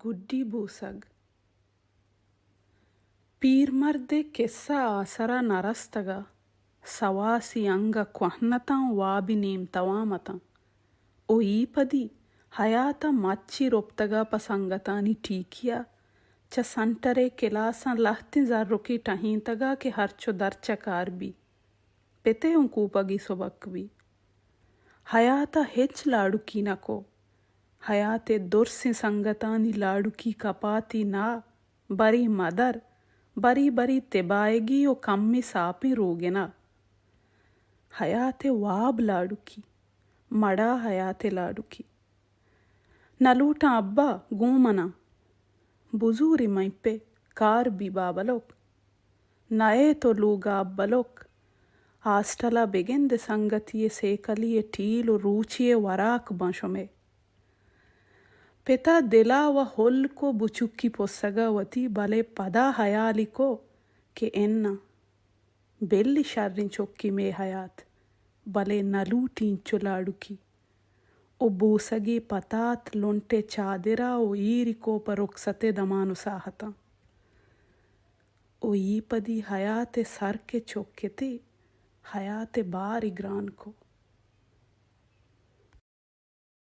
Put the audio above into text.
गुड्डी बूसग पीरमर्दे केस्सा आसरा नरस्तगा सवासी अंग क्वहनतां वाबिनीम तवामतां ओ ईपदी हयाता मच्ची रोप्तगा पसंगतानी टीकिया च संटरे केलासन लहती जर्रुकी टहींतगा के हरचो दर्चकार भी पेते उन कूपगी सोबक भी हयाता हेच लाडुकी नको हयाते दुर्सी संगतानी लाडुकी कपाती ना बरी मदर बरी बरी तेबाएगी ओ कम्मी सापी रोगेना हयाते वाब लाडुकी मड़ा हयाते लाडुकी नलूटा अब्बा गूमना बुजूरी मैपे कार भी बाबलोक नए तो लूगा अब्बलोक हास्टला बेगेंदे संगतिये सेकलिये टीलो रूचिये वराक बंशोमे पेता दिला व होल को बुचुक्की पोसगा वती बले पदा हयालिको के एन्ना बेल्ली शर्रिन चोक्की में हयात बले नलूटीन चुलाडुकी ओ बूसगी पतात लोंटे चादिरा ओ ईरिको परोक्सते दमानु साहता ओ ईपदी हयाते सर के चोक्केते हयाते बारी ग्रान को